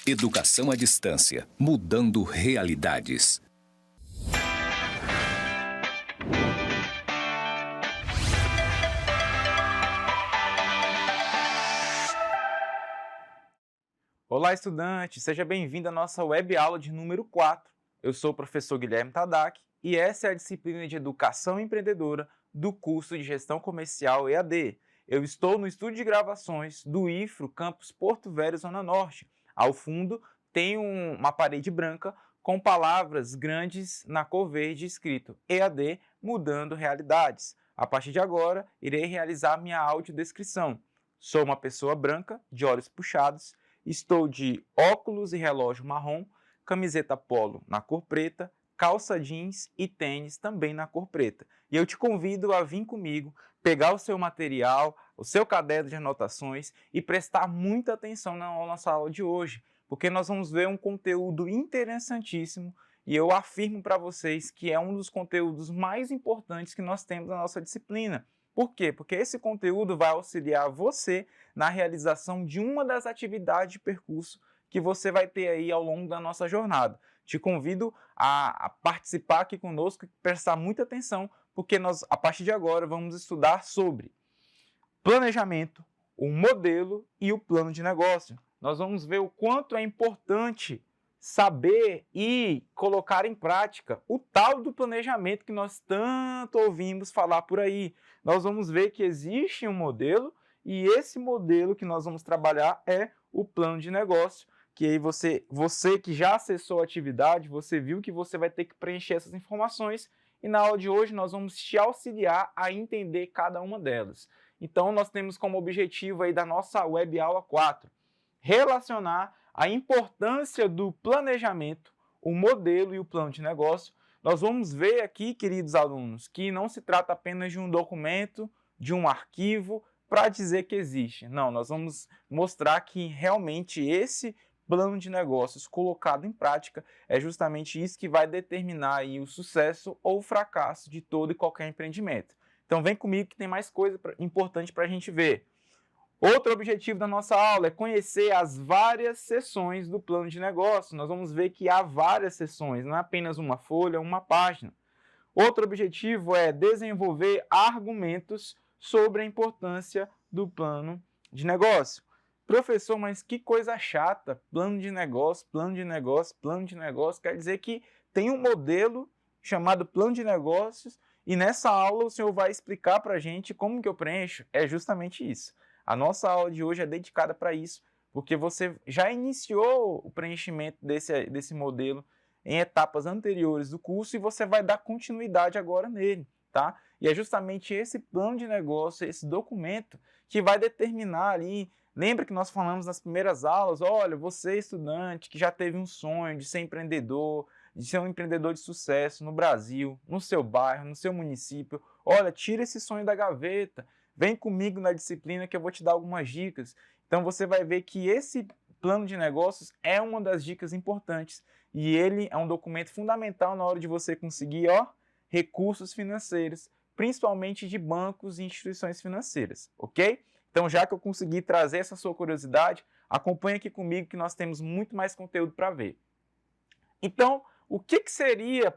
Educação à distância, mudando realidades. Olá, estudante! Seja bem-vindo à nossa web aula de número 4. Eu sou o professor Guilherme Tadac e essa é a disciplina de Educação Empreendedora do curso de Gestão Comercial EAD. Eu estou no estúdio de gravações do IFRO, campus Porto Velho, Zona Norte. Ao fundo tem uma parede branca com palavras grandes na cor verde escrito EAD Mudando Realidades. A partir de agora, irei realizar minha audiodescrição. Sou uma pessoa branca, de olhos puxados. Estou de óculos e relógio marrom, camiseta polo na cor preta, calça jeans e tênis também na cor preta. E eu te convido a vir comigo, pegar o seu material, o seu caderno de anotações e prestar muita atenção na nossa aula de hoje, porque nós vamos ver um conteúdo interessantíssimo e eu afirmo para vocês que é um dos conteúdos mais importantes que nós temos na nossa disciplina. Por quê? Porque esse conteúdo vai auxiliar você na realização de uma das atividades de percurso que você vai ter aí ao longo da nossa jornada. Te convido a participar aqui conosco e prestar muita atenção, porque nós, a partir de agora, vamos estudar sobre planejamento, o modelo e o plano de negócio. Nós vamos ver o quanto é importante saber e colocar em prática o tal do planejamento que nós tanto ouvimos falar por aí. Nós vamos ver que existe um modelo e esse modelo que nós vamos trabalhar é o plano de negócio, que aí você que já acessou a atividade, você viu que você vai ter que preencher essas informações e na aula de hoje nós vamos te auxiliar a entender cada uma delas. Então nós temos como objetivo aí da nossa web aula 4, relacionar a importância do planejamento, o modelo e o plano de negócio. Nós vamos ver aqui, queridos alunos, que não se trata apenas de um documento, de um arquivo, para dizer que existe. Não, nós vamos mostrar que realmente esse plano de negócios colocado em prática é justamente isso que vai determinar aí o sucesso ou o fracasso de todo e qualquer empreendimento. Então vem comigo que tem mais coisa importante para a gente ver. Outro objetivo da nossa aula é conhecer as várias seções do plano de negócio. Nós vamos ver que há várias seções, não é apenas uma folha, uma página. Outro objetivo é desenvolver argumentos sobre a importância do plano de negócio. Professor, mas que coisa chata, plano de negócio, plano de negócio, plano de negócio. Quer dizer que tem um modelo chamado plano de negócios e nessa aula o senhor vai explicar para a gente como que eu preencho. É justamente isso. A nossa aula de hoje é dedicada para isso, porque você já iniciou o preenchimento desse modelo em etapas anteriores do curso e você vai dar continuidade agora nele, tá? E é justamente esse plano de negócio, esse documento, que vai determinar ali. Lembra que nós falamos nas primeiras aulas, olha, você estudante que já teve um sonho de ser empreendedor, de ser um empreendedor de sucesso no Brasil, no seu bairro, no seu município, olha, tira esse sonho da gaveta, vem comigo na disciplina que eu vou te dar algumas dicas. Então você vai ver que esse plano de negócios é uma das dicas importantes e ele é um documento fundamental na hora de você conseguir, recursos financeiros, principalmente de bancos e instituições financeiras, ok? Então, já que eu consegui trazer essa sua curiosidade, acompanhe aqui comigo que nós temos muito mais conteúdo para ver. Então, o que seria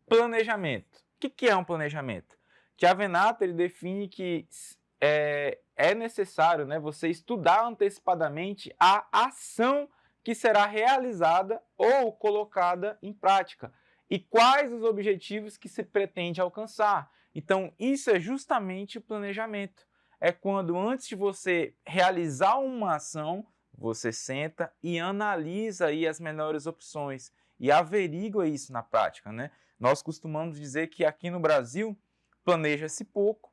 planejamento? O que é um planejamento? Chiavenato ele define que é necessário, né, você estudar antecipadamente a ação que será realizada ou colocada em prática e quais os objetivos que se pretende alcançar. Então, isso é justamente o planejamento. É quando antes de você realizar uma ação, você senta e analisa aí as melhores opções e averigua isso na prática, né? Nós costumamos dizer que aqui no Brasil planeja-se pouco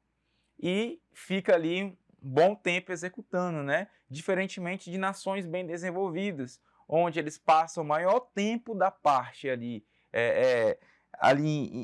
e fica ali um bom tempo executando, né? Diferentemente de nações bem desenvolvidas, onde eles passam o maior tempo da parte ali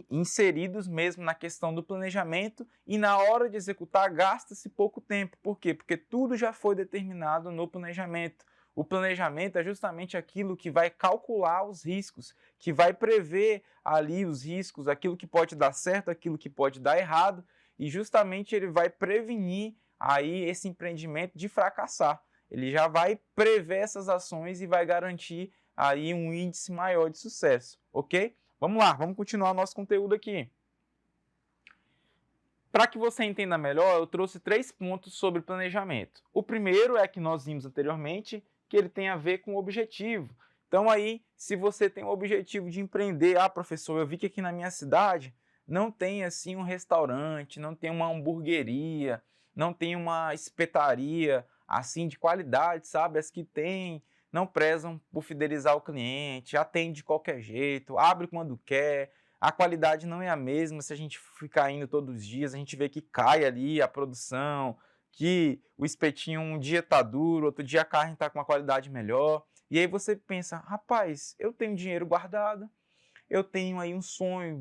inseridos mesmo na questão do planejamento e na hora de executar gasta-se pouco tempo. Por quê? Porque tudo já foi determinado no planejamento. O planejamento é justamente aquilo que vai calcular os riscos, que vai prever ali os riscos, aquilo que pode dar certo, aquilo que pode dar errado, e justamente ele vai prevenir aí esse empreendimento de fracassar. ele já vai prever essas ações e vai garantir aí um índice maior de sucesso, ok? Vamos lá, vamos continuar nosso conteúdo aqui. Para que você entenda melhor, eu trouxe 3 pontos sobre planejamento. O primeiro é que nós vimos anteriormente, que ele tem a ver com o objetivo. Então aí, se você tem o objetivo de empreender, professor, eu vi que aqui na minha cidade não tem assim um restaurante, não tem uma hamburgueria, não tem uma espetaria assim de qualidade, sabe? As que tem não prezam por fidelizar o cliente, atende de qualquer jeito, abre quando quer, a qualidade não é a mesma. Se a gente ficar indo todos os dias, a gente vê que cai ali a produção, que o espetinho um dia está duro, outro dia a carne está com uma qualidade melhor. E aí você pensa, rapaz, eu tenho dinheiro guardado, eu tenho aí um sonho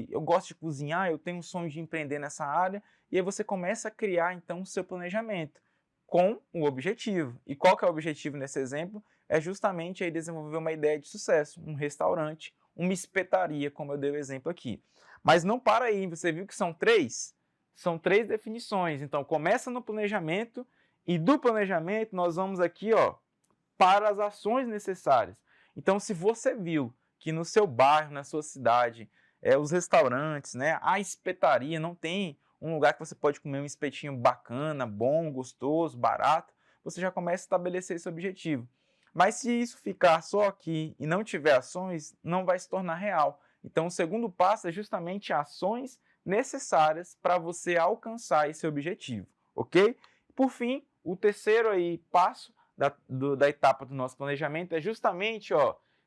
eu gosto de cozinhar, eu tenho um sonho de empreender nessa área, e aí você começa a criar então o seu planejamento com o objetivo. E qual que é o objetivo nesse exemplo? É justamente aí desenvolver uma ideia de sucesso, um restaurante, uma espetaria, como eu dei o exemplo aqui. Mas não para aí, você viu que são 3? São 3 definições. Então começa no planejamento e do planejamento nós vamos aqui, para as ações necessárias. Então se você viu que no seu bairro, na sua cidade, os restaurantes, né, a espetaria, não tem um lugar que você pode comer um espetinho bacana, bom, gostoso, barato, você já começa a estabelecer esse objetivo. Mas se isso ficar só aqui e não tiver ações, não vai se tornar real. Então o segundo passo é justamente ações necessárias para você alcançar esse objetivo, ok? Por fim, o terceiro aí passo da etapa do nosso planejamento é justamente,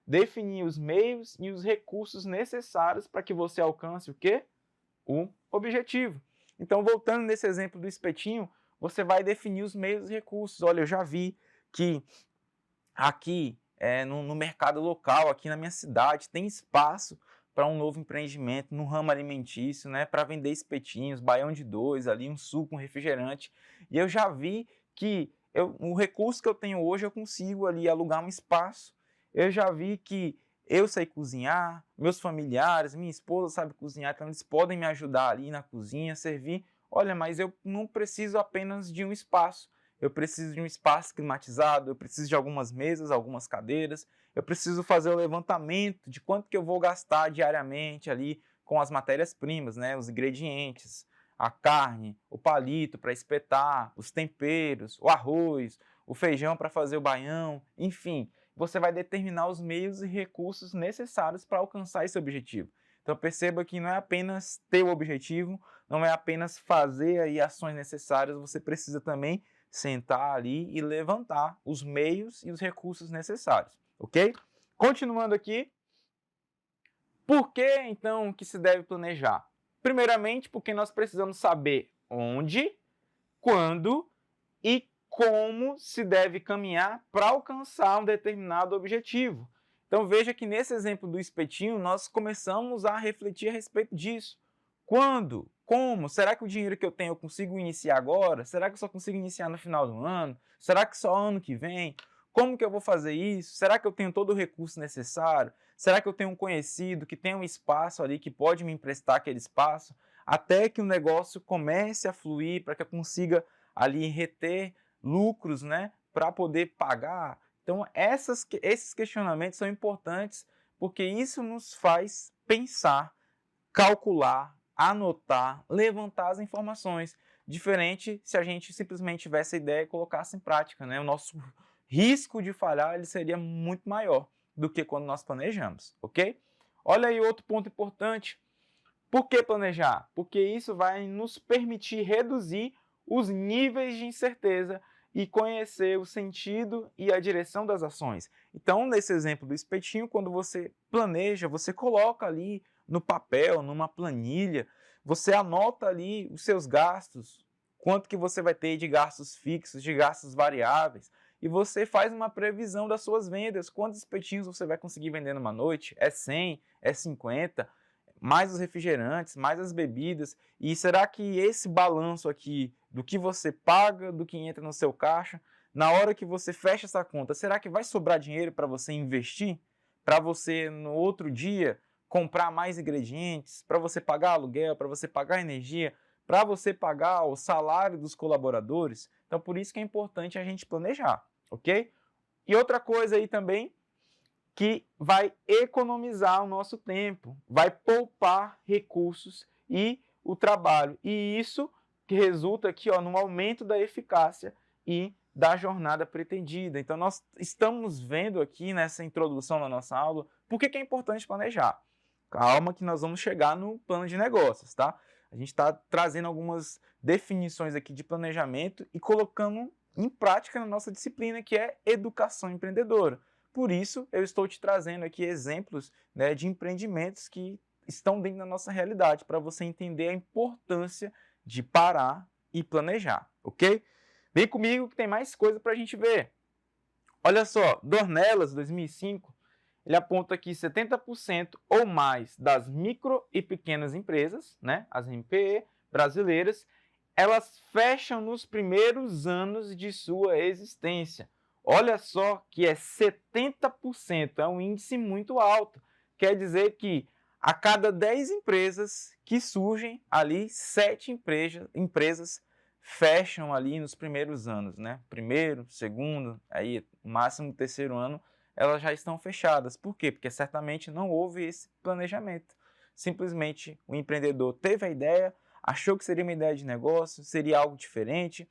definir os meios e os recursos necessários para que você alcance o quê? O objetivo. Então, voltando nesse exemplo do espetinho, você vai definir os meios e recursos. Olha, eu já vi que aqui no mercado local, aqui na minha cidade, tem espaço para um novo empreendimento no ramo alimentício, né, para vender espetinhos, baião de 2, ali um suco, um refrigerante. E eu já vi que o recurso que eu tenho hoje, eu consigo ali alugar um espaço. Eu já vi que eu sei cozinhar, meus familiares, minha esposa sabe cozinhar, então eles podem me ajudar ali na cozinha, servir. Olha, mas eu não preciso apenas de um espaço. Eu preciso de um espaço climatizado, eu preciso de algumas mesas, algumas cadeiras, eu preciso fazer o levantamento de quanto que eu vou gastar diariamente ali com as matérias-primas, né, os ingredientes, a carne, o palito para espetar, os temperos, o arroz, o feijão para fazer o baião, enfim, você vai determinar os meios e recursos necessários para alcançar esse objetivo. Então perceba que não é apenas ter o objetivo, não é apenas fazer aí ações necessárias, você precisa também sentar ali e levantar os meios e os recursos necessários, ok? Continuando aqui, por que então que se deve planejar? Primeiramente, porque nós precisamos saber onde, quando e como se deve caminhar para alcançar um determinado objetivo. Então veja que nesse exemplo do espetinho, nós começamos a refletir a respeito disso. Quando? Como? Será que o dinheiro que eu tenho eu consigo iniciar agora? Será que eu só consigo iniciar no final do ano? Será que só ano que vem? Como que eu vou fazer isso? Será que eu tenho todo o recurso necessário? Será que eu tenho um conhecido que tem um espaço ali que pode me emprestar aquele espaço? Até que o negócio comece a fluir, para que eu consiga ali reter lucros, né, para poder pagar. Então esses questionamentos são importantes porque isso nos faz pensar, calcular, anotar, levantar as informações. Diferente se a gente simplesmente tivesse a ideia e colocasse em prática, né? O nosso risco de falhar ele seria muito maior do que quando nós planejamos, ok? Olha aí outro ponto importante. Por que planejar? Porque isso vai nos permitir reduzir os níveis de incerteza e conhecer o sentido e a direção das ações. Então, nesse exemplo do espetinho, quando você planeja, você coloca ali no papel, numa planilha, você anota ali os seus gastos, quanto que você vai ter de gastos fixos, de gastos variáveis, e você faz uma previsão das suas vendas, quantos espetinhos você vai conseguir vender numa noite, é 100, é 50, mais os refrigerantes, mais as bebidas, e será que esse balanço aqui do que você paga, do que entra no seu caixa, na hora que você fecha essa conta, será que vai sobrar dinheiro para você investir? Para você no outro dia comprar mais ingredientes, para você pagar aluguel, para você pagar energia, para você pagar o salário dos colaboradores? Então por isso que é importante a gente planejar, ok? E outra coisa aí também que vai economizar o nosso tempo, vai poupar recursos e o trabalho. E isso que resulta aqui, ó, no aumento da eficácia e da jornada pretendida. Então, nós estamos vendo aqui nessa introdução da nossa aula por que é importante planejar. Calma que nós vamos chegar no plano de negócios, tá? A gente está trazendo algumas definições aqui de planejamento e colocando em prática na nossa disciplina, que é educação empreendedora. Por isso, eu estou te trazendo aqui exemplos, né, de empreendimentos que estão dentro da nossa realidade, para você entender a importância de parar e planejar, ok? Vem comigo que tem mais coisa para a gente ver. Olha só, Dornelas, 2005, ele aponta que 70% ou mais das micro e pequenas empresas, né, as MPE brasileiras, elas fecham nos primeiros anos de sua existência. Olha só que é 70%, é um índice muito alto. Quer dizer que a cada 10 empresas que surgem ali, 7 empresas fecham ali nos primeiros anos, né? Primeiro, segundo, aí máximo terceiro ano, elas já estão fechadas. Por quê? Porque certamente não houve esse planejamento. Simplesmente o empreendedor teve a ideia, achou que seria uma ideia de negócio, seria algo diferente,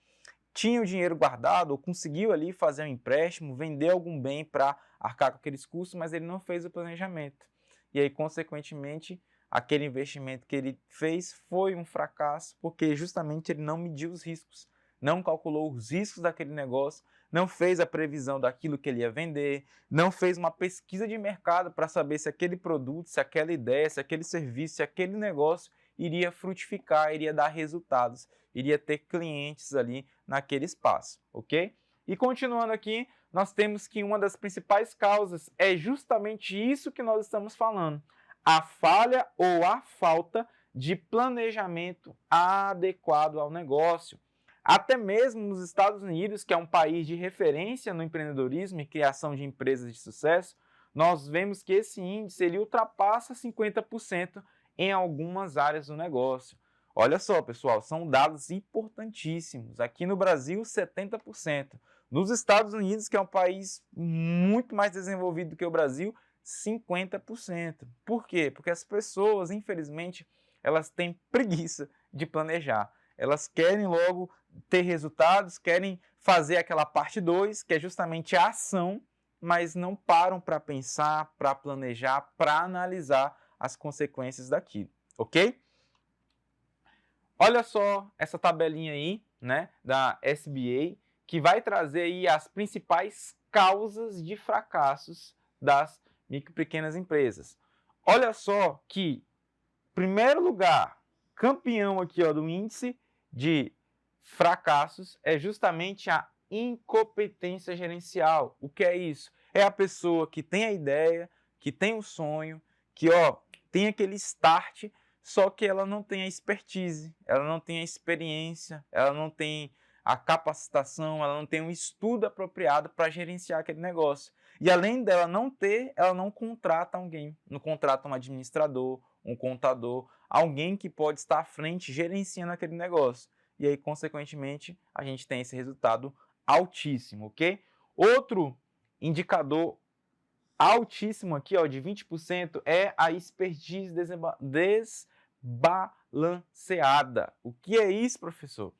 tinha o dinheiro guardado ou conseguiu ali fazer um empréstimo, vender algum bem para arcar com aqueles custos, mas ele não fez o planejamento. E aí, consequentemente, aquele investimento que ele fez foi um fracasso, porque justamente ele não mediu os riscos, não calculou os riscos daquele negócio, não fez a previsão daquilo que ele ia vender, não fez uma pesquisa de mercado para saber se aquele produto, se aquela ideia, se aquele serviço, se aquele negócio iria frutificar, iria dar resultados, iria ter clientes ali naquele espaço, ok? E continuando aqui, nós temos que uma das principais causas é justamente isso que nós estamos falando, a falha ou a falta de planejamento adequado ao negócio. Até mesmo nos Estados Unidos, que é um país de referência no empreendedorismo e criação de empresas de sucesso, nós vemos que esse índice ele ultrapassa 50% em algumas áreas do negócio. Olha só, pessoal, são dados importantíssimos. Aqui no Brasil, 70%. Nos Estados Unidos, que é um país muito mais desenvolvido do que o Brasil, 50%. Por quê? Porque as pessoas, infelizmente, elas têm preguiça de planejar. Elas querem logo ter resultados, querem fazer aquela parte 2, que é justamente a ação, mas não param para pensar, para planejar, para analisar as consequências daquilo, ok? Olha só essa tabelinha aí, né, da SBA, que vai trazer aí as principais causas de fracassos das micro e pequenas empresas. Olha só que, primeiro lugar, campeão aqui, ó, do índice de fracassos é justamente a incompetência gerencial. O que é isso? É a pessoa que tem a ideia, que tem o sonho, que tem aquele start, só que ela não tem a expertise, ela não tem a experiência, ela não tem a capacitação, ela não tem um estudo apropriado para gerenciar aquele negócio. E além dela não ter, ela não contrata alguém, não contrata um administrador, um contador, alguém que pode estar à frente gerenciando aquele negócio. E aí, consequentemente, a gente tem esse resultado altíssimo, ok? Outro indicador altíssimo aqui, ó, de 20%, é a expertise desbalanceada. O que é isso, professor?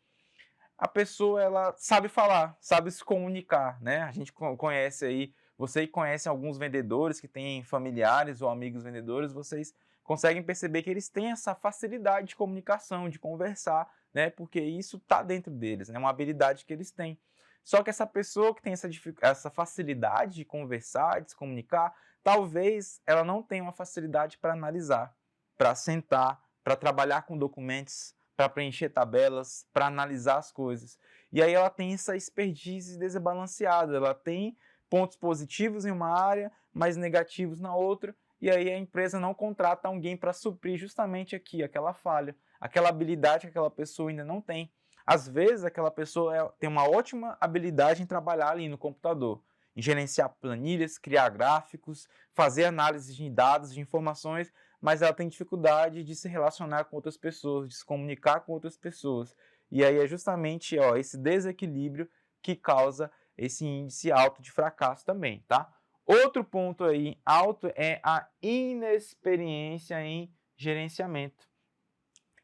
A pessoa, ela sabe falar, sabe se comunicar, né? A gente conhece aí, você conhece alguns vendedores que têm familiares ou amigos vendedores, vocês conseguem perceber que eles têm essa facilidade de comunicação, de conversar, né? Porque isso está dentro deles, é uma habilidade que eles têm. Só que essa pessoa que tem essa facilidade de conversar, de se comunicar, talvez ela não tenha uma facilidade para analisar, para sentar, para trabalhar com documentos, para preencher tabelas, para analisar as coisas. E aí ela tem essa expertise desbalanceada, ela tem pontos positivos em uma área, mas negativos na outra, e aí a empresa não contrata alguém para suprir justamente aqui aquela falha, aquela habilidade que aquela pessoa ainda não tem. Às vezes aquela pessoa tem uma ótima habilidade em trabalhar ali no computador, em gerenciar planilhas, criar gráficos, fazer análise de dados, de informações, mas ela tem dificuldade de se relacionar com outras pessoas, de se comunicar com outras pessoas. E aí é justamente esse desequilíbrio que causa esse índice alto de fracasso também, tá? Outro ponto aí alto é a inexperiência em gerenciamento.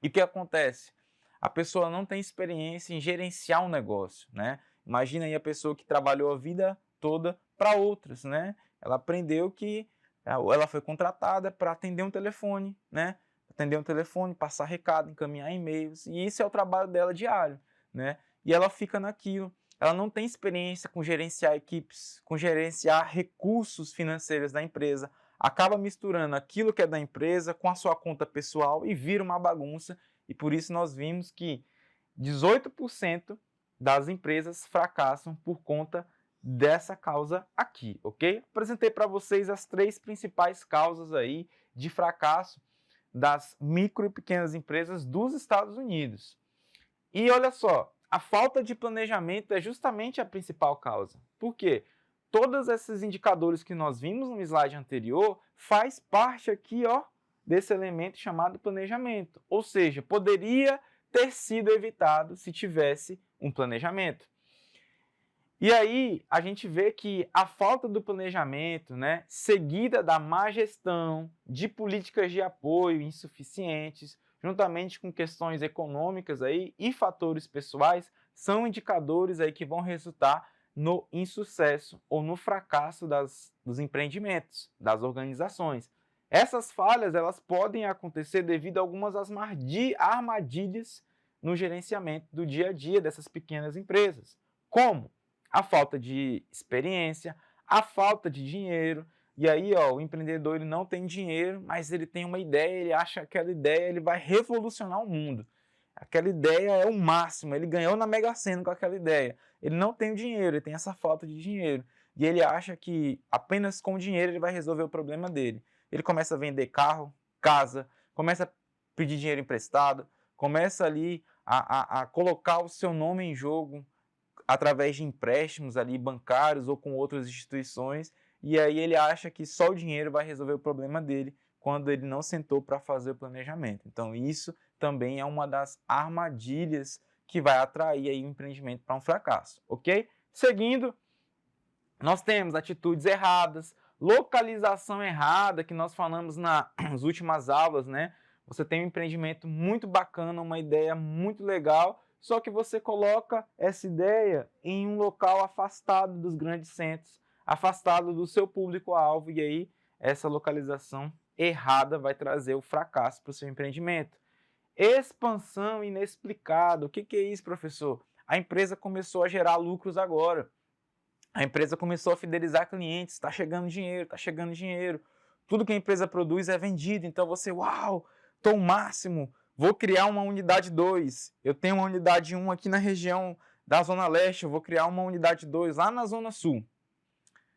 E o que acontece? A pessoa não tem experiência em gerenciar um negócio, né? Imagina aí a pessoa que trabalhou a vida toda para outras, né? Ela aprendeu que ela foi contratada para atender um telefone, né? Atender um telefone, passar recado, encaminhar e-mails, e isso é o trabalho dela diário, né? E ela fica naquilo. Ela não tem experiência com gerenciar equipes, com gerenciar recursos financeiros da empresa, acaba misturando aquilo que é da empresa com a sua conta pessoal e vira uma bagunça, e por isso nós vimos que 18% das empresas fracassam por conta dessa causa aqui, ok? Apresentei para vocês as 3 principais causas aí de fracasso das micro e pequenas empresas dos Estados Unidos. E olha só, a falta de planejamento é justamente a principal causa. Por quê? Todos esses indicadores que nós vimos no slide anterior faz parte aqui, ó, desse elemento chamado planejamento. Ou seja, poderia ter sido evitado se tivesse um planejamento. E aí a gente vê que a falta do planejamento, né, seguida da má gestão, de políticas de apoio insuficientes, juntamente com questões econômicas aí e fatores pessoais, são indicadores aí que vão resultar no insucesso ou no fracasso dos empreendimentos, das organizações. Essas falhas elas podem acontecer devido a algumas armadilhas no gerenciamento do dia a dia dessas pequenas empresas. Como? A falta de experiência, a falta de dinheiro. E aí, ó, o empreendedor ele não tem dinheiro, mas ele tem uma ideia, ele acha que aquela ideia ele vai revolucionar o mundo. Aquela ideia é o máximo, ele ganhou na Mega Sena com aquela ideia. Ele não tem o dinheiro, ele tem essa falta de dinheiro. E ele acha que apenas com dinheiro ele vai resolver o problema dele. Ele começa a vender carro, casa, começa a pedir dinheiro emprestado, começa ali a colocar o seu nome em jogo através de empréstimos ali bancários ou com outras instituições, e aí ele acha que só o dinheiro vai resolver o problema dele, quando ele não sentou para fazer o planejamento. Então isso também é uma das armadilhas que vai atrair aí o empreendimento para um fracasso, ok? Seguindo, nós temos atitudes erradas, localização errada, que nós falamos nas últimas aulas, né? Você tem um empreendimento muito bacana, uma ideia muito legal, só que você coloca essa ideia em um local afastado dos grandes centros, afastado do seu público-alvo, e aí essa localização errada vai trazer o fracasso para o seu empreendimento. Expansão inexplicada. O que é isso, professor? A empresa começou a gerar lucros agora. A empresa começou a fidelizar clientes, está chegando dinheiro, está chegando dinheiro. Tudo que a empresa produz é vendido, então você, uau, estou o máximo, vou criar uma unidade 2. Eu tenho uma unidade 1 aqui na região da Zona Leste, eu vou criar uma unidade 2 lá na Zona Sul.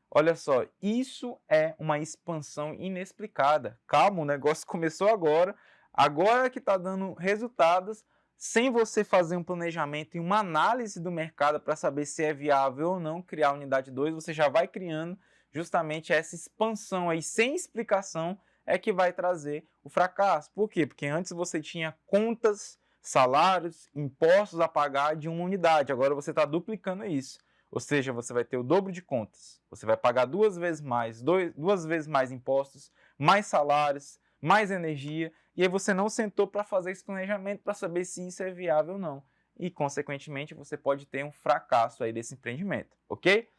Olha só, isso é uma expansão inexplicada. Calma, o negócio começou agora que está dando resultados, sem você fazer um planejamento e uma análise do mercado para saber se é viável ou não criar a unidade 2, você já vai criando justamente essa expansão aí sem explicação é que vai trazer o fracasso. Por quê? Porque antes você tinha contas, salários, impostos a pagar de uma unidade, agora você está duplicando isso. Ou seja, você vai ter o dobro de contas, você vai pagar duas vezes mais impostos, mais salários, mais energia, e aí você não sentou para fazer esse planejamento para saber se isso é viável ou não. E, consequentemente, você pode ter um fracasso aí desse empreendimento, ok?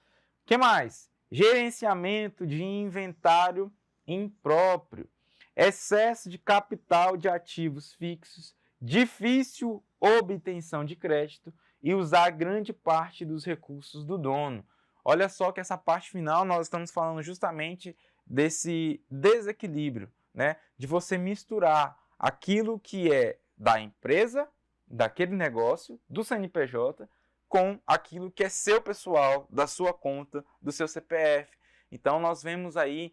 O que mais? Gerenciamento de inventário impróprio, excesso de capital de ativos fixos, difícil obtenção de crédito e usar grande parte dos recursos do dono. Olha só que essa parte final nós estamos falando justamente desse desequilíbrio, né? De você misturar aquilo que é da empresa, daquele negócio, do CNPJ, com aquilo que é seu pessoal, da sua conta, do seu CPF. Então nós vemos aí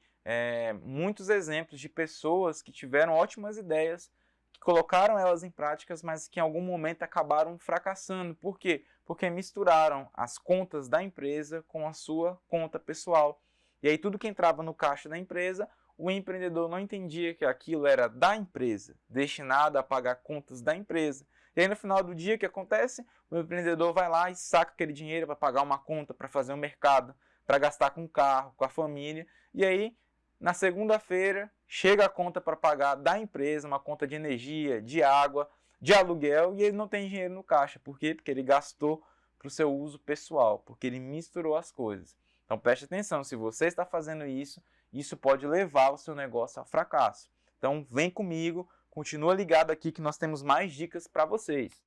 muitos exemplos de pessoas que tiveram ótimas ideias, que colocaram elas em práticas, mas que em algum momento acabaram fracassando. Por quê? Porque misturaram as contas da empresa com a sua conta pessoal. E aí tudo que entrava no caixa da empresa, o empreendedor não entendia que aquilo era da empresa, destinado a pagar contas da empresa. E aí no final do dia, o que acontece? O empreendedor vai lá e saca aquele dinheiro para pagar uma conta, para fazer um mercado, para gastar com o carro, com a família. E aí, na segunda-feira, chega a conta para pagar da empresa, uma conta de energia, de água, de aluguel, e ele não tem dinheiro no caixa. Por quê? Porque ele gastou para o seu uso pessoal, porque ele misturou as coisas. Então preste atenção, se você está fazendo isso, isso pode levar o seu negócio ao fracasso. Então vem comigo, continua ligado aqui que nós temos mais dicas para vocês.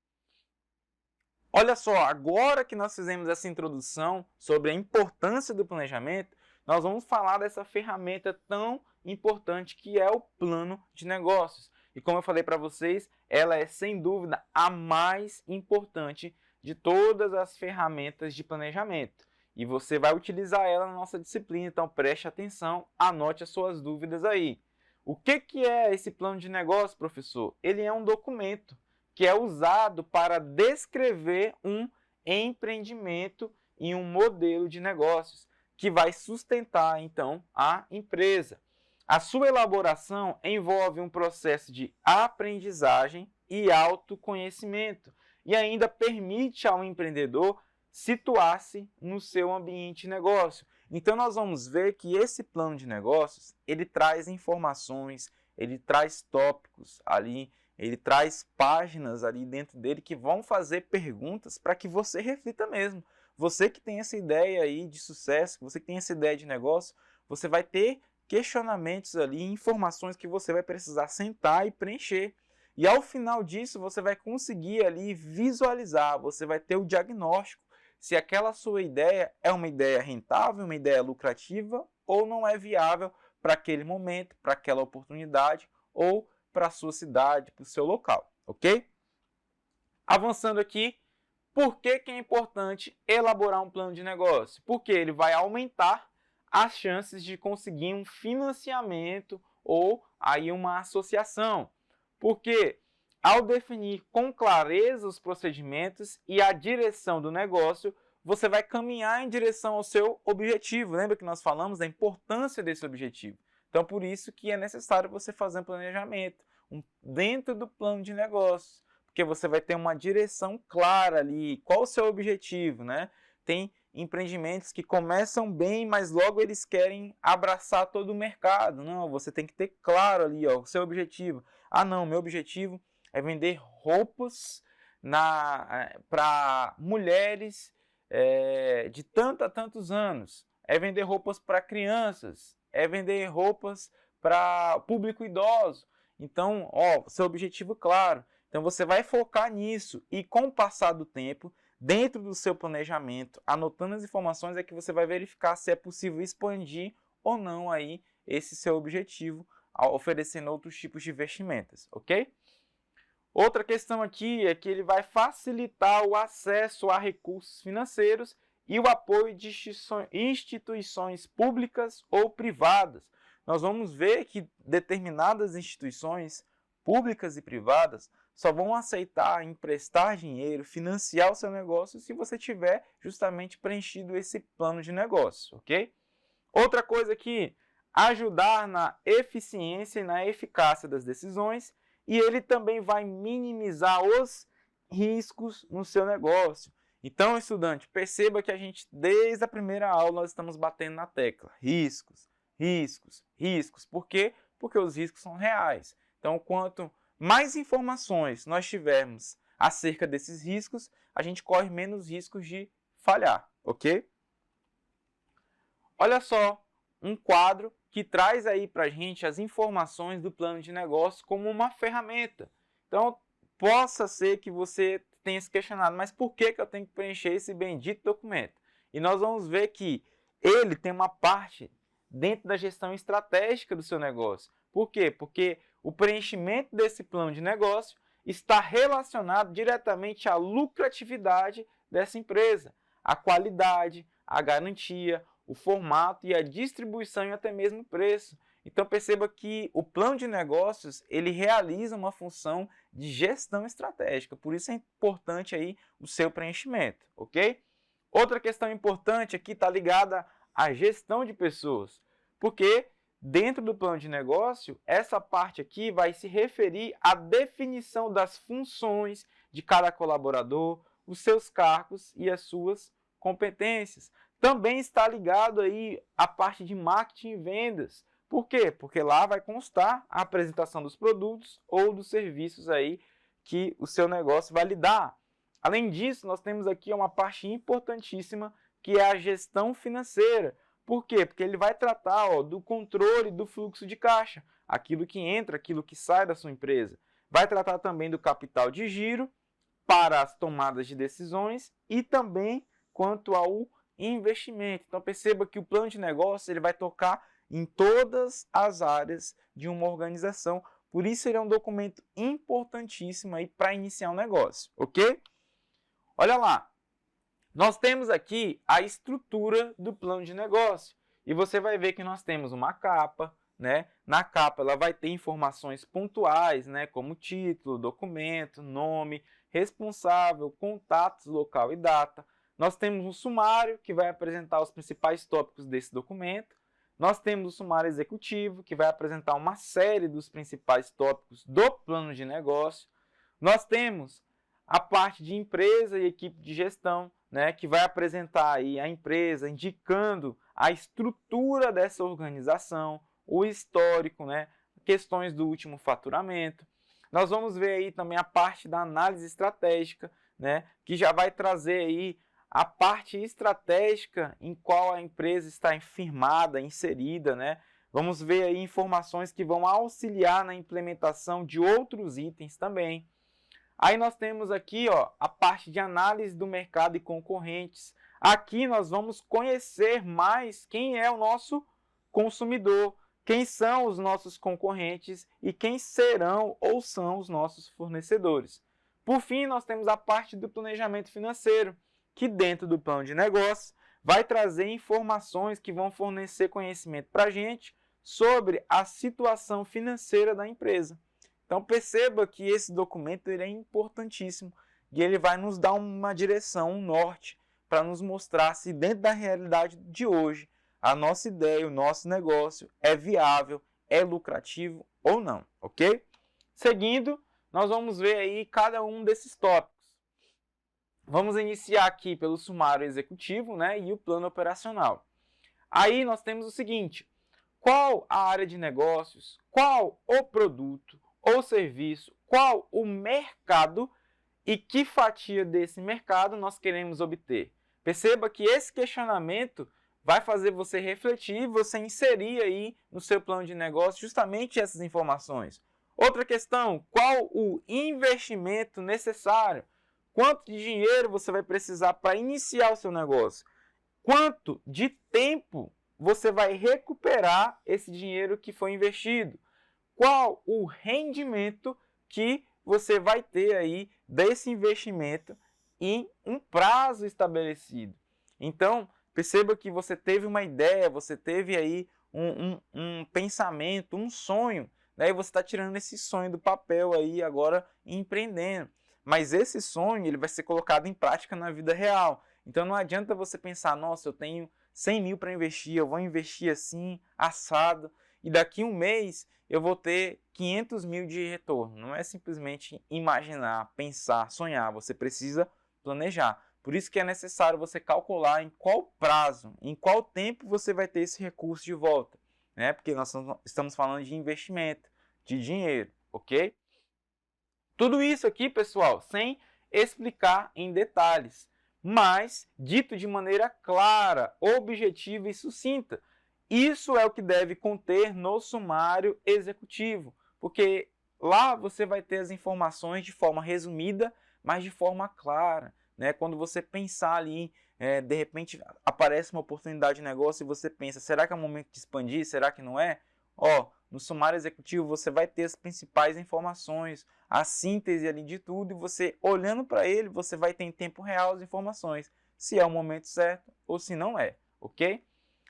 Olha só, agora que nós fizemos essa introdução sobre a importância do planejamento, nós vamos falar dessa ferramenta tão importante que é o plano de negócios. E como eu falei para vocês, ela é sem dúvida a mais importante de todas as ferramentas de planejamento. E você vai utilizar ela na nossa disciplina, então preste atenção, anote as suas dúvidas aí. O que é esse plano de negócio, professor? Ele é um documento que é usado para descrever um empreendimento e um modelo de negócios que vai sustentar, então, a empresa. A sua elaboração envolve um processo de aprendizagem e autoconhecimento e ainda permite ao empreendedor situar-se no seu ambiente de negócio. Então, nós vamos ver que esse plano de negócios, ele traz informações, ele traz tópicos ali, ele traz páginas ali dentro dele que vão fazer perguntas para que você reflita mesmo. Você que tem essa ideia aí de sucesso, você que tem essa ideia de negócio, você vai ter questionamentos ali, informações que você vai precisar sentar e preencher. E ao final disso, você vai conseguir ali visualizar, você vai ter o diagnóstico se aquela sua ideia é uma ideia rentável, uma ideia lucrativa ou não é viável para aquele momento, para aquela oportunidade ou para a sua cidade, para o seu local, ok? Avançando aqui, por que é importante elaborar um plano de negócio? Porque ele vai aumentar as chances de conseguir um financiamento ou aí uma associação. Porque ao definir com clareza os procedimentos e a direção do negócio, você vai caminhar em direção ao seu objetivo. Lembra que nós falamos da importância desse objetivo? Então, por isso que é necessário você fazer um planejamento dentro do plano de negócios, porque você vai ter uma direção clara ali. Qual o seu objetivo, né? Tem empreendimentos que começam bem, mas logo eles querem abraçar todo o mercado. Não, você tem que ter claro ali, ó, o seu objetivo. Ah, não, meu objetivo é vender roupas para mulheres de tantos anos. É vender roupas para crianças. É vender roupas para público idoso. Então, ó, seu objetivo claro. Então, você vai focar nisso e com o passar do tempo, dentro do seu planejamento, anotando as informações, é que você vai verificar se é possível expandir ou não aí esse seu objetivo, oferecendo outros tipos de vestimentas, ok? Outra questão aqui é que ele vai facilitar o acesso a recursos financeiros e o apoio de instituições públicas ou privadas. Nós vamos ver que determinadas instituições públicas e privadas só vão aceitar emprestar dinheiro, financiar o seu negócio se você tiver justamente preenchido esse plano de negócio, ok? Outra coisa aqui, ajudar na eficiência e na eficácia das decisões, e ele também vai minimizar os riscos no seu negócio. Então, estudante, perceba que a gente, desde a primeira aula, nós estamos batendo na tecla. Riscos, riscos, riscos. Por quê? Porque os riscos são reais. Então, quanto mais informações nós tivermos acerca desses riscos, a gente corre menos riscos de falhar, ok? Olha só, um quadro que traz aí para a gente as informações do plano de negócio como uma ferramenta. Então, possa ser que você tenha se questionado, mas por que eu tenho que preencher esse bendito documento? E nós vamos ver que ele tem uma parte dentro da gestão estratégica do seu negócio. Por quê? Porque o preenchimento desse plano de negócio está relacionado diretamente à lucratividade dessa empresa, à qualidade, à garantia, o formato e a distribuição e até mesmo o preço. Então perceba que o plano de negócios ele realiza uma função de gestão estratégica, por isso é importante aí o seu preenchimento, ok? Outra questão importante aqui está ligada à gestão de pessoas, porque dentro do plano de negócio, essa parte aqui vai se referir à definição das funções de cada colaborador, os seus cargos e as suas competências. Também está ligado aí à parte de marketing e vendas. Por quê? Porque lá vai constar a apresentação dos produtos ou dos serviços aí que o seu negócio vai lhe dar. Além disso, nós temos aqui uma parte importantíssima que é a gestão financeira. Por quê? Porque ele vai tratar do controle do fluxo de caixa, aquilo que entra, aquilo que sai da sua empresa. Vai tratar também do capital de giro para as tomadas de decisões e também quanto ao investimento. Então perceba que o plano de negócio ele vai tocar em todas as áreas de uma organização. Por isso ele é um documento importantíssimo aí para iniciar um negócio, ok? Olha lá, nós temos aqui a estrutura do plano de negócio e você vai ver que nós temos uma capa, né? Na capa ela vai ter informações pontuais, né? Como título, documento, nome, responsável, contatos, local e data. Nós temos um sumário que vai apresentar os principais tópicos desse documento. Nós temos o sumário executivo que vai apresentar uma série dos principais tópicos do plano de negócio. Nós temos a parte de empresa e equipe de gestão, né, que vai apresentar aí a empresa, indicando a estrutura dessa organização, o histórico, né, questões do último faturamento. Nós vamos ver aí também a parte da análise estratégica, né, que já vai trazer aí a parte estratégica em qual a empresa está firmada, inserida, né? Vamos ver aí informações que vão auxiliar na implementação de outros itens também. Aí nós temos aqui a parte de análise do mercado e concorrentes. Aqui nós vamos conhecer mais quem é o nosso consumidor, quem são os nossos concorrentes e quem serão ou são os nossos fornecedores. Por fim, nós temos a parte do planejamento financeiro, que dentro do plano de negócio vai trazer informações que vão fornecer conhecimento para a gente sobre a situação financeira da empresa. Então perceba que esse documento ele é importantíssimo e ele vai nos dar uma direção, um norte, para nos mostrar se dentro da realidade de hoje a nossa ideia, o nosso negócio é viável, é lucrativo ou não, ok? Seguindo, nós vamos ver aí cada um desses tópicos. Vamos iniciar aqui pelo sumário executivo, né, e o plano operacional. Aí nós temos o seguinte: qual a área de negócios, qual o produto ou serviço, qual o mercado e que fatia desse mercado nós queremos obter. Perceba que esse questionamento vai fazer você refletir e você inserir aí no seu plano de negócio justamente essas informações. Outra questão: qual o investimento necessário? Quanto de dinheiro você vai precisar para iniciar o seu negócio? Quanto de tempo você vai recuperar esse dinheiro que foi investido? Qual o rendimento que você vai ter aí desse investimento em um prazo estabelecido? Então, perceba que você teve uma ideia, você teve aí um pensamento, um sonho, né? E você está tirando esse sonho do papel aí agora e empreendendo. Mas esse sonho ele vai ser colocado em prática na vida real. Então não adianta você pensar, nossa, eu tenho 100 mil para investir, eu vou investir assim, assado, e daqui um mês eu vou ter 500 mil de retorno. Não é simplesmente imaginar, pensar, sonhar, você precisa planejar. Por isso que é necessário você calcular em qual prazo, em qual tempo você vai ter esse recurso de volta, né? Porque nós estamos falando de investimento, de dinheiro, ok? Tudo isso aqui, pessoal, sem explicar em detalhes, mas dito de maneira clara, objetiva e sucinta. Isso é o que deve conter no sumário executivo, porque lá você vai ter as informações de forma resumida, mas de forma clara, né? Quando você pensar ali, de repente aparece uma oportunidade de negócio e você pensa, será que é o momento de expandir? Será que não é? No sumário executivo você vai ter as principais informações, a síntese ali de tudo, e você olhando para ele, você vai ter em tempo real as informações, se é o momento certo ou se não é, ok?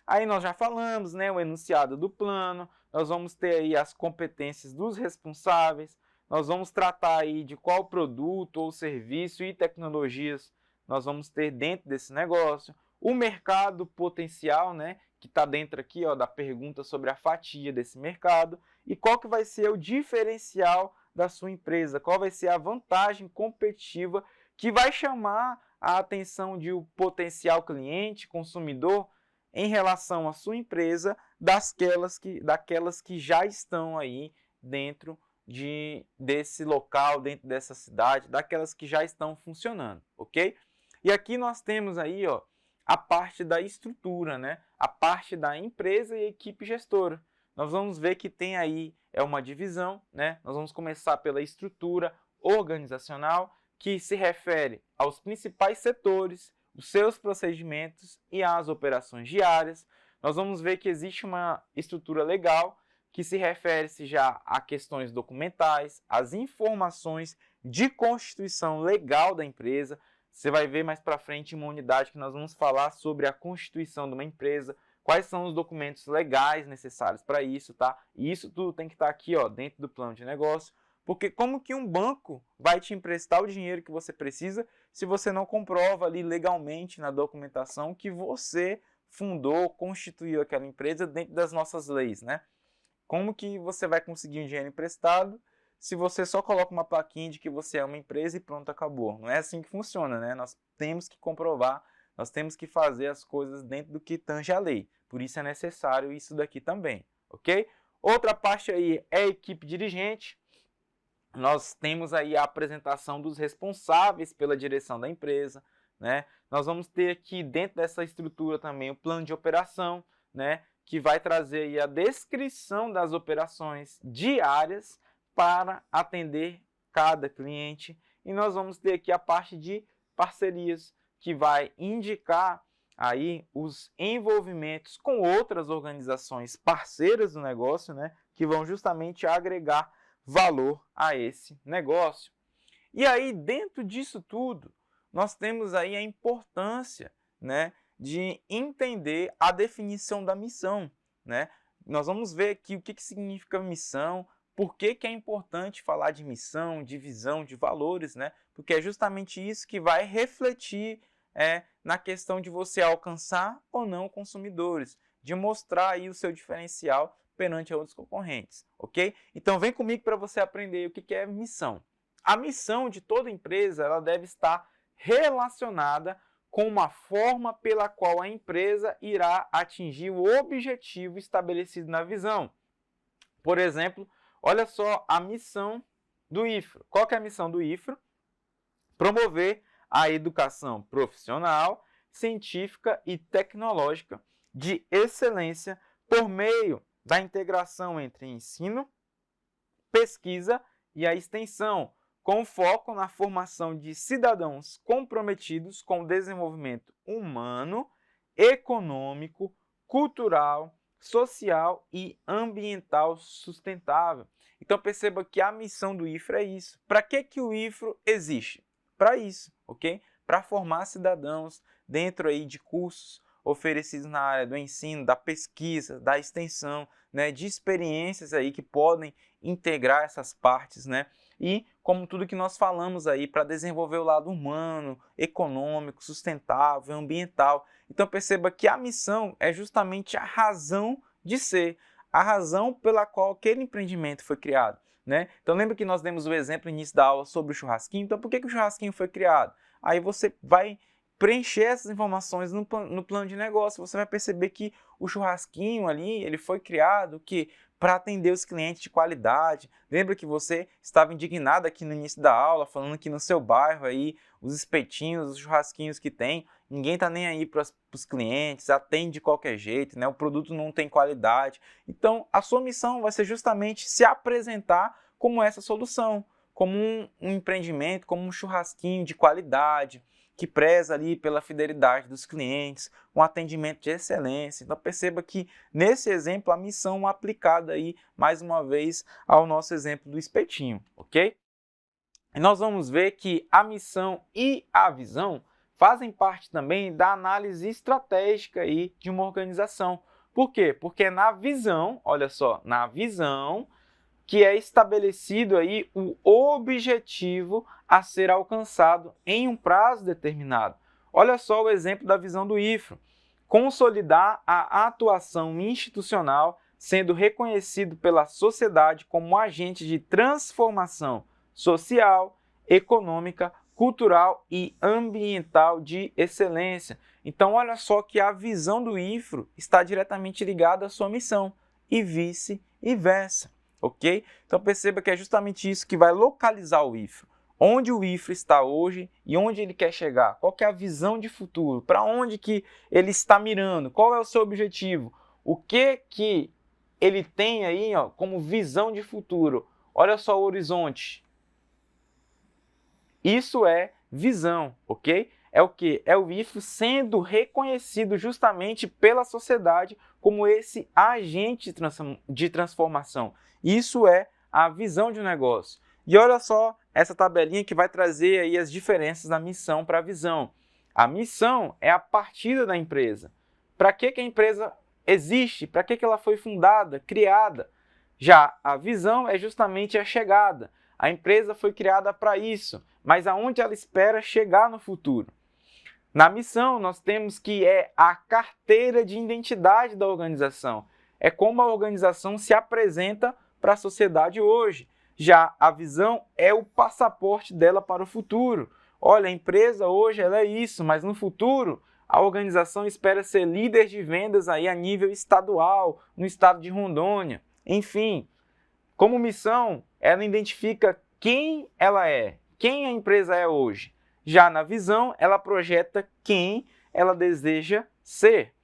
Aí nós já falamos, né, o enunciado do plano, nós vamos ter aí as competências dos responsáveis, nós vamos tratar aí de qual produto ou serviço e tecnologias nós vamos ter dentro desse negócio, o mercado potencial, né, que está dentro aqui da pergunta sobre a fatia desse mercado, e qual que vai ser o diferencial da sua empresa, qual vai ser a vantagem competitiva que vai chamar a atenção de um potencial cliente, consumidor, em relação à sua empresa, daquelas que já estão aí dentro desse local, dentro dessa cidade, daquelas que já estão funcionando, ok? E aqui nós temos aí, ó, a parte da estrutura, né? A parte da empresa e equipe gestora. Nós vamos ver que tem aí uma divisão, né? Nós vamos começar pela estrutura organizacional, que se refere aos principais setores, os seus procedimentos e às operações diárias. Nós vamos ver que existe uma estrutura legal, que se refere-se já a questões documentais, as informações de constituição legal da empresa. Você vai ver mais para frente em uma unidade que nós vamos falar sobre a constituição de uma empresa, quais são os documentos legais necessários para isso, tá? E isso tudo tem que estar aqui, ó, dentro do plano de negócio, porque como que um banco vai te emprestar o dinheiro que você precisa se você não comprova ali legalmente na documentação que você fundou, constituiu aquela empresa dentro das nossas leis, né? Como que você vai conseguir um dinheiro emprestado se você só coloca uma plaquinha de que você é uma empresa e pronto, acabou? Não é assim que funciona, né? Nós temos que comprovar, nós temos que fazer as coisas dentro do que tange a lei. Por isso é necessário isso daqui também, ok? Outra parte aí é a equipe dirigente. Nós temos aí a apresentação dos responsáveis pela direção da empresa, né? Nós vamos ter aqui dentro dessa estrutura também o plano de operação, né? Que vai trazer aí a descrição das operações diárias para atender cada cliente. E nós vamos ter aqui a parte de parcerias, que vai indicar aí os envolvimentos com outras organizações parceiras do negócio, né? Que vão justamente agregar valor a esse negócio. E aí, dentro disso tudo, nós temos aí a importância, né, de entender a definição da missão, né? Nós vamos ver aqui o que significa missão, por que é importante falar de missão, de visão, de valores, né? Porque é justamente isso que vai refletir na questão de você alcançar ou não consumidores, de mostrar aí o seu diferencial perante outros concorrentes, ok? Então vem comigo para você aprender o que é missão. A missão de toda empresa ela deve estar relacionada com uma forma pela qual a empresa irá atingir o objetivo estabelecido na visão. Por exemplo, olha só a missão do IFRO. Qual que é a missão do IFRO? Promover a educação profissional, científica e tecnológica de excelência por meio da integração entre ensino, pesquisa e a extensão, com foco na formação de cidadãos comprometidos com o desenvolvimento humano, econômico, cultural, social e ambiental sustentável. Então perceba que a missão do IFRO é isso. Para que o IFRO existe? Para isso, ok? Para formar cidadãos dentro aí de cursos oferecidos na área do ensino, da pesquisa, da extensão, né, de experiências aí que podem integrar essas partes, né? E como tudo que nós falamos aí, para desenvolver o lado humano, econômico, sustentável, ambiental. Então perceba que a missão é justamente a razão de ser, a razão pela qual aquele empreendimento foi criado, né? Então lembra que nós demos o exemplo no início da aula sobre o churrasquinho? Então por que o churrasquinho foi criado? Aí você vai preencher essas informações no plano de negócio, você vai perceber que o churrasquinho ali, ele foi criado para atender os clientes de qualidade. Lembra que você estava indignado aqui no início da aula, falando que no seu bairro aí, os espetinhos, os churrasquinhos que tem, ninguém está nem aí para os clientes, atende de qualquer jeito, né? O produto não tem qualidade. Então, a sua missão vai ser justamente se apresentar como essa solução, como um empreendimento, como um churrasquinho de qualidade, que preza ali pela fidelidade dos clientes, um atendimento de excelência. Então perceba que nesse exemplo a missão aplicada aí mais uma vez ao nosso exemplo do espetinho, ok? E nós vamos ver que a missão e a visão fazem parte também da análise estratégica aí de uma organização. Por quê? Porque é na visão, olha só, na visão que é estabelecido aí o objetivo a ser alcançado em um prazo determinado. Olha só o exemplo da visão do IFRO. Consolidar a atuação institucional sendo reconhecido pela sociedade como agente de transformação social, econômica, cultural e ambiental de excelência. Então, olha só que a visão do IFRO está diretamente ligada à sua missão e vice-versa, ok? Então, perceba que é justamente isso que vai localizar o IFRO. Onde o IFRO está hoje e onde ele quer chegar? Qual que é a visão de futuro? Para onde que ele está mirando? Qual é o seu objetivo? O que ele tem aí, ó, como visão de futuro? Olha só o horizonte. Isso é visão, ok? É o que? É o IFRO sendo reconhecido justamente pela sociedade como esse agente de transformação. Isso é a visão de um negócio. E olha só essa tabelinha que vai trazer aí as diferenças da missão para a visão. A missão é a partida da empresa. Para que a empresa existe? Para que ela foi fundada, criada? Já a visão é justamente a chegada. A empresa foi criada para isso, mas aonde ela espera chegar no futuro? Na missão, nós temos que é a carteira de identidade da organização. É como a organização se apresenta para a sociedade hoje. Já a visão é o passaporte dela para o futuro. Olha, a empresa hoje ela é isso, mas no futuro a organização espera ser líder de vendas aí a nível estadual, no estado de Rondônia. Enfim, como missão, ela identifica quem ela é, quem a empresa é hoje. Já na visão, ela projeta quem ela deseja ser.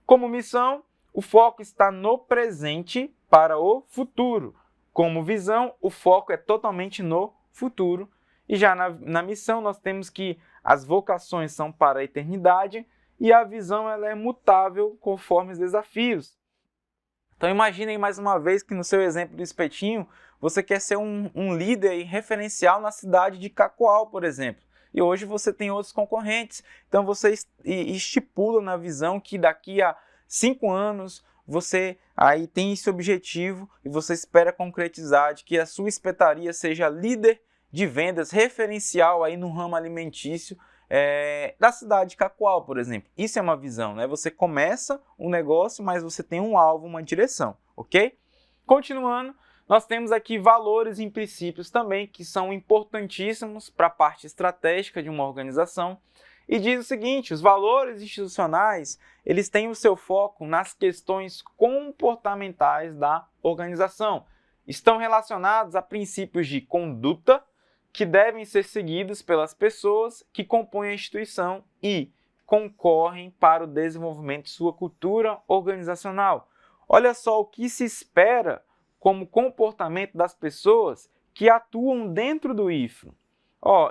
Como missão, o foco está no presente para o futuro. Como visão, o foco é totalmente no futuro. E já na missão, nós temos que as vocações são para a eternidade e a visão ela é mutável conforme os desafios. Então imaginem mais uma vez que no seu exemplo do espetinho, você quer ser um líder e referencial na cidade de Cacoal, por exemplo. E hoje você tem outros concorrentes. Então você estipula na visão que daqui a 5 anos você aí tem esse objetivo e você espera concretizar de que a sua espetaria seja líder de vendas referencial aí no ramo alimentício da cidade de Cacoal, por exemplo. Isso é uma visão, né? Você começa um negócio, mas você tem um alvo, uma direção, ok? Continuando, nós temos aqui valores e princípios também que são importantíssimos para a parte estratégica de uma organização. E diz o seguinte, os valores institucionais, eles têm o seu foco nas questões comportamentais da organização. Estão relacionados a princípios de conduta que devem ser seguidos pelas pessoas que compõem a instituição e concorrem para o desenvolvimento de sua cultura organizacional. Olha só o que se espera como comportamento das pessoas que atuam dentro do IFRO.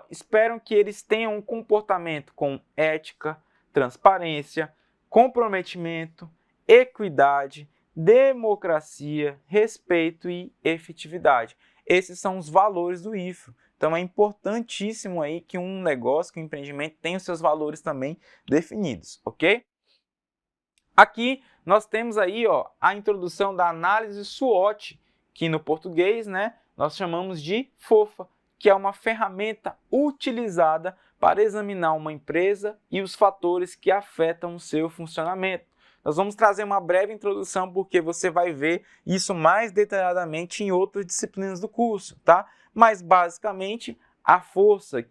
Esperam que eles tenham um comportamento com ética, transparência, comprometimento, equidade, democracia, respeito e efetividade. Esses são os valores do IFRO. Então é importantíssimo aí que um negócio, que um empreendimento tenha os seus valores também definidos, ok? Aqui nós temos aí a introdução da análise SWOT, que no português nós chamamos de FOFA, que é uma ferramenta utilizada para examinar uma empresa e os fatores que afetam o seu funcionamento. Nós vamos trazer uma breve introdução porque você vai ver isso mais detalhadamente em outras disciplinas do curso, tá? Mas basicamente a FOFA,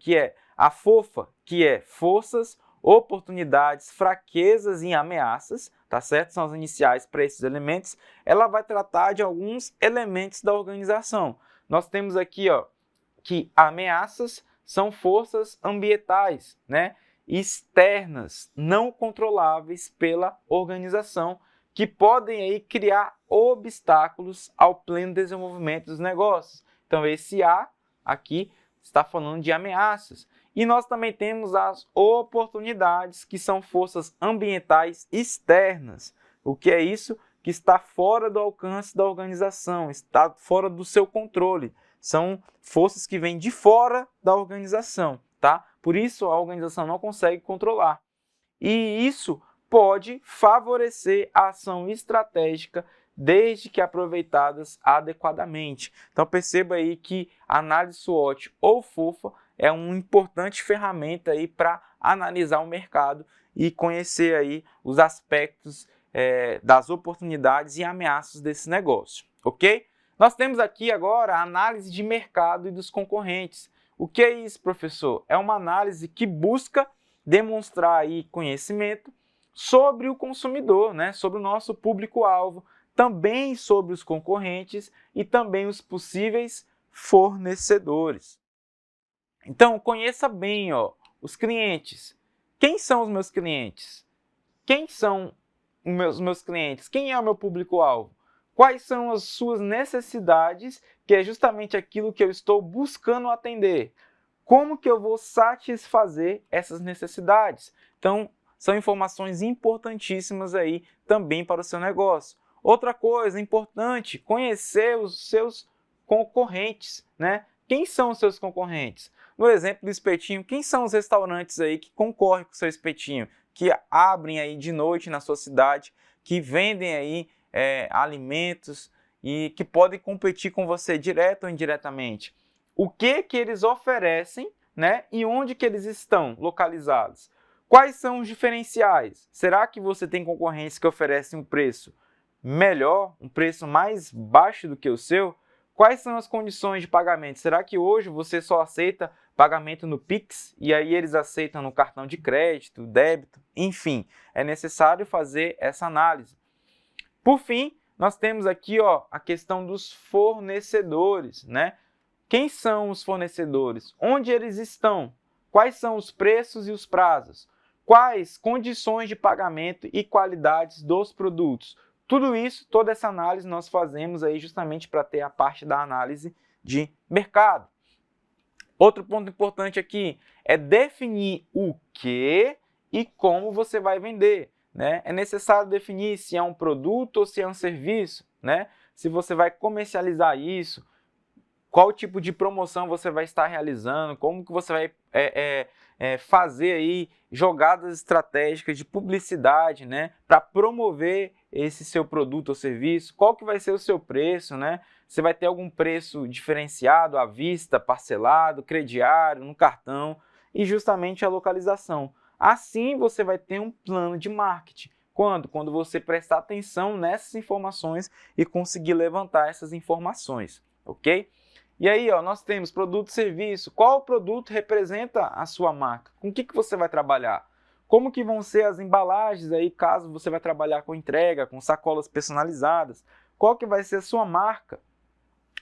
que é forças, oportunidades, fraquezas e ameaças, tá certo? São as iniciais para esses elementos. Ela vai tratar de alguns elementos da organização. Nós temos aqui, que ameaças são forças ambientais, externas, não controláveis pela organização, que podem aí criar obstáculos ao pleno desenvolvimento dos negócios. Então esse A aqui está falando de ameaças. E nós também temos as oportunidades, que são forças ambientais externas. O que é isso? Que está fora do alcance da organização, está fora do seu controle. São forças que vêm de fora da organização, tá? Por isso a organização não consegue controlar. E isso pode favorecer a ação estratégica desde que aproveitadas adequadamente. Então perceba aí que a análise SWOT ou FOFA é uma importante ferramenta aí para analisar o mercado e conhecer aí os aspectos das oportunidades e ameaças desse negócio, ok? Nós temos aqui agora a análise de mercado e dos concorrentes. O que é isso, professor? É uma análise que busca demonstrar aí conhecimento sobre o consumidor, né? Sobre o nosso público-alvo, também sobre os concorrentes e também os possíveis fornecedores. Então, conheça bem os clientes. Quem são os meus clientes? Quem são os meus clientes? Quem é o meu público-alvo? Quais são as suas necessidades, que é justamente aquilo que eu estou buscando atender? Como que eu vou satisfazer essas necessidades? Então, são informações importantíssimas aí também para o seu negócio. Outra coisa importante, conhecer os seus concorrentes, né? Quem são os seus concorrentes? No exemplo do espetinho, quem são os restaurantes aí que concorrem com o seu espetinho, que abrem aí de noite na sua cidade, que vendem aí alimentos e que podem competir com você direto ou indiretamente? O que eles oferecem, né? E onde que eles estão localizados? Quais são os diferenciais? Será que você tem concorrentes que oferecem um preço melhor, um preço mais baixo do que o seu? Quais são as condições de pagamento? Será que hoje você só aceita pagamento no Pix e aí eles aceitam no cartão de crédito, débito? Enfim, é necessário fazer essa análise. Por fim, nós temos aqui a questão dos fornecedores, né? Quem são os fornecedores? Onde eles estão? Quais são os preços e os prazos? Quais condições de pagamento e qualidades dos produtos? Tudo isso, toda essa análise nós fazemos aí justamente para ter a parte da análise de mercado. Outro ponto importante aqui é definir o que e como você vai vender, né? É necessário definir se é um produto ou se é um serviço, né? Se você vai comercializar isso, qual tipo de promoção você vai estar realizando, como que você vai fazer aí jogadas estratégicas de publicidade, né, para promover esse seu produto ou serviço, qual que vai ser o seu preço, né? Você vai ter algum preço diferenciado à vista, parcelado, crediário, no cartão e justamente a localização. Assim você vai ter um plano de marketing. Quando? Quando você prestar atenção nessas informações e conseguir levantar essas informações, ok? E aí, nós temos produto e serviço. Qual produto representa a sua marca? Com o que você vai trabalhar? Como que vão ser as embalagens aí, caso você vai trabalhar com entrega, com sacolas personalizadas? Qual que vai ser a sua marca?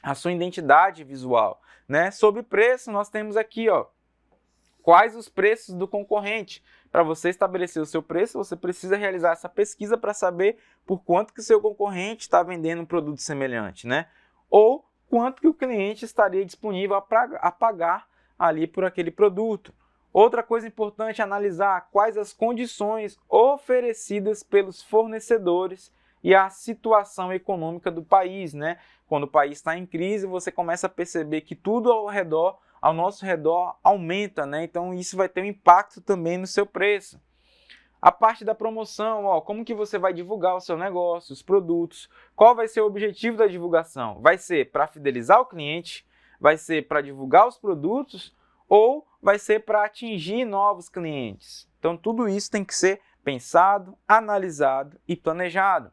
A sua identidade visual, né? Sobre preço, nós temos aqui, quais os preços do concorrente. Para você estabelecer o seu preço, você precisa realizar essa pesquisa para saber por quanto que o seu concorrente está vendendo um produto semelhante, né? Ou quanto que o cliente estaria disponível a pagar ali por aquele produto. Outra coisa importante é analisar quais as condições oferecidas pelos fornecedores e a situação econômica do país, né? Quando o país está em crise, você começa a perceber que tudo ao nosso redor aumenta, né? Então isso vai ter um impacto também no seu preço. A parte da promoção, como que você vai divulgar o seu negócio, os produtos, qual vai ser o objetivo da divulgação? Vai ser para fidelizar o cliente, vai ser para divulgar os produtos ou vai ser para atingir novos clientes? Então tudo isso tem que ser pensado, analisado e planejado.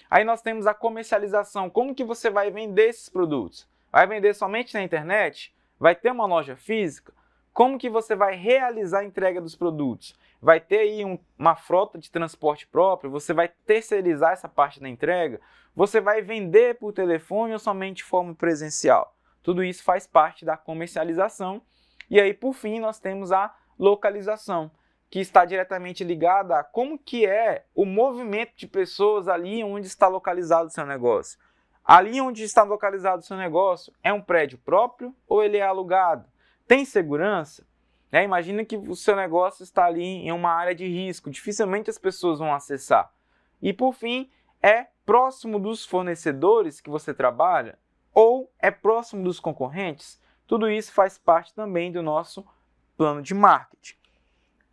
Aí nós temos a comercialização, como que você vai vender esses produtos? Vai vender somente na internet? Vai ter uma loja física? Como que você vai realizar a entrega dos produtos? Vai ter aí uma frota de transporte próprio? Você vai terceirizar essa parte da entrega? Você vai vender por telefone ou somente de forma presencial? Tudo isso faz parte da comercialização. E aí, por fim, nós temos a localização, que está diretamente ligada a como que é o movimento de pessoas ali onde está localizado o seu negócio. Ali onde está localizado o seu negócio, é um prédio próprio ou ele é alugado? Tem segurança? Imagina que o seu negócio está ali em uma área de risco, dificilmente as pessoas vão acessar. E por fim, é próximo dos fornecedores que você trabalha ou é próximo dos concorrentes? Tudo isso faz parte também do nosso plano de marketing.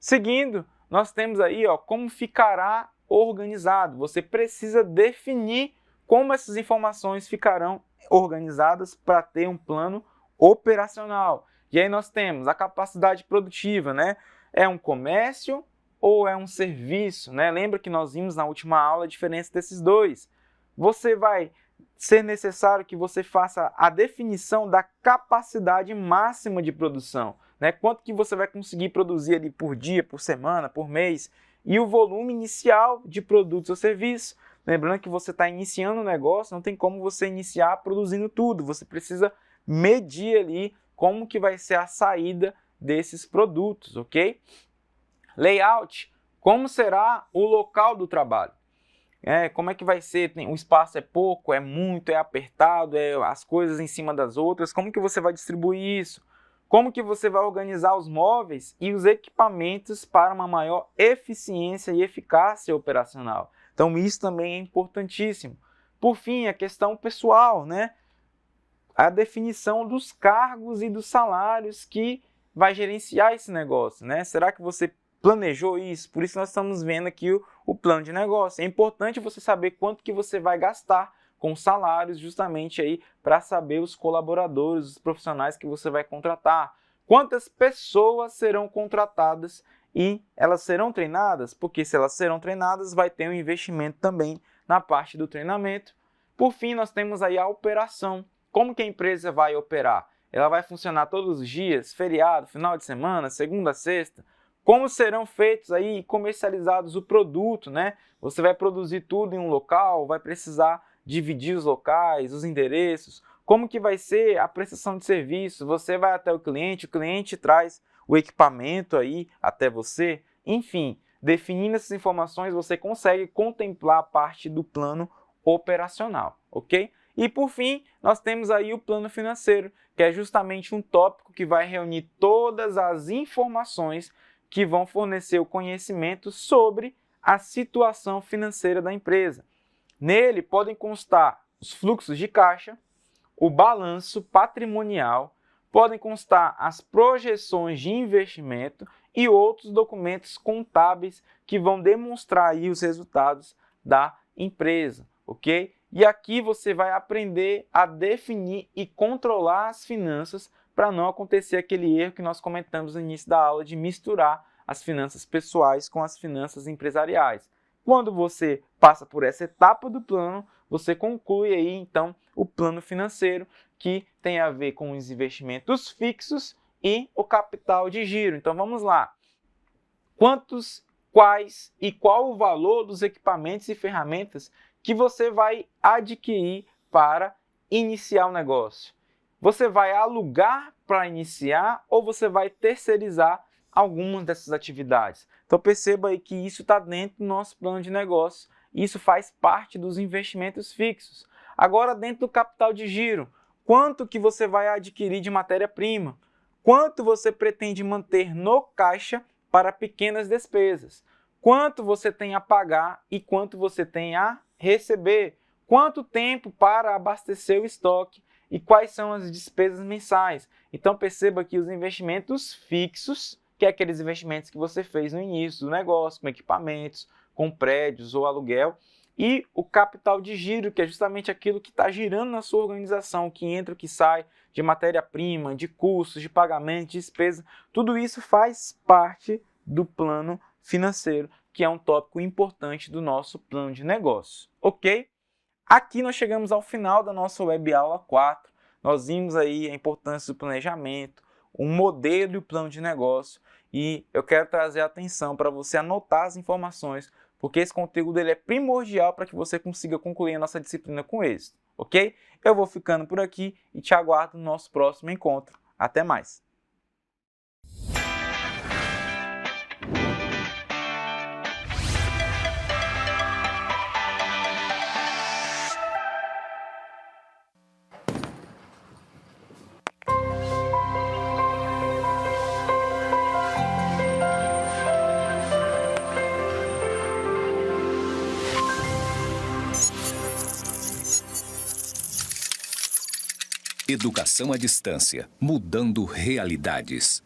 Seguindo, nós temos aí como ficará organizado. Você precisa definir como essas informações ficarão organizadas para ter um plano operacional. E aí nós temos a capacidade produtiva, né? É um comércio ou é um serviço, né? Lembra que nós vimos na última aula a diferença desses dois. Você vai ser necessário que você faça a definição da capacidade máxima de produção, né? Quanto que você vai conseguir produzir ali por dia, por semana, por mês, e o volume inicial de produtos ou serviços. Lembrando que você está iniciando um negócio, não tem como você iniciar produzindo tudo, você precisa medir ali como que vai ser a saída desses produtos, ok? Layout, como será o local do trabalho? Como é que vai ser? O espaço é pouco, é muito, é apertado, as coisas em cima das outras, como que você vai distribuir isso? Como que você vai organizar os móveis e os equipamentos para uma maior eficiência e eficácia operacional? Então isso também é importantíssimo. Por fim, a questão pessoal, né? A definição dos cargos e dos salários que vai gerenciar esse negócio, né? Será que você planejou isso? Por isso nós estamos vendo aqui o plano de negócio. É importante você saber quanto que você vai gastar com salários, justamente aí para saber os colaboradores, os profissionais que você vai contratar. Quantas pessoas serão contratadas e elas serão treinadas? Porque se elas serão treinadas, vai ter um investimento também na parte do treinamento. Por fim, nós temos aí a operação. Como que a empresa vai operar? Ela vai funcionar todos os dias, feriado, final de semana, segunda a sexta? Como serão feitos aí e comercializados o produto, né? Você vai produzir tudo em um local, vai precisar dividir os locais, os endereços. Como que vai ser a prestação de serviço? Você vai até o cliente traz o equipamento aí até você. Enfim, definindo essas informações, você consegue contemplar a parte do plano operacional, ok? E por fim, nós temos aí o plano financeiro, que é justamente um tópico que vai reunir todas as informações que vão fornecer o conhecimento sobre a situação financeira da empresa. Nele podem constar os fluxos de caixa, o balanço patrimonial, podem constar as projeções de investimento e outros documentos contábeis que vão demonstrar aí os resultados da empresa, ok? E aqui você vai aprender a definir e controlar as finanças para não acontecer aquele erro que nós comentamos no início da aula de misturar as finanças pessoais com as finanças empresariais. Quando você passa por essa etapa do plano, você conclui aí então o plano financeiro, que tem a ver com os investimentos fixos e o capital de giro. Então vamos lá. Quantos, quais e qual o valor dos equipamentos e ferramentas que você vai adquirir para iniciar o negócio? Você vai alugar para iniciar ou você vai terceirizar algumas dessas atividades? Então perceba aí que isso está dentro do nosso plano de negócio. Isso faz parte dos investimentos fixos. Agora, dentro do capital de giro, quanto que você vai adquirir de matéria-prima? Quanto você pretende manter no caixa para pequenas despesas? Quanto você tem a pagar e quanto você tem a receber? Quanto tempo para abastecer o estoque? E quais são as despesas mensais? Então perceba que os investimentos fixos, que é aqueles investimentos que você fez no início do negócio, com equipamentos, com prédios ou aluguel, e o capital de giro, que é justamente aquilo que está girando na sua organização, que entra, que sai de matéria-prima, de custos, de pagamento, de despesa. Tudo isso faz parte do plano financeiro, que é um tópico importante do nosso plano de negócio, ok? Aqui nós chegamos ao final da nossa web aula 4. Nós vimos aí a importância do planejamento, um modelo e o plano de negócio, e eu quero trazer a atenção para você anotar as informações, porque esse conteúdo ele é primordial para que você consiga concluir a nossa disciplina com êxito, ok? Eu vou ficando por aqui e te aguardo no nosso próximo encontro. Até mais! Educação à distância, mudando realidades.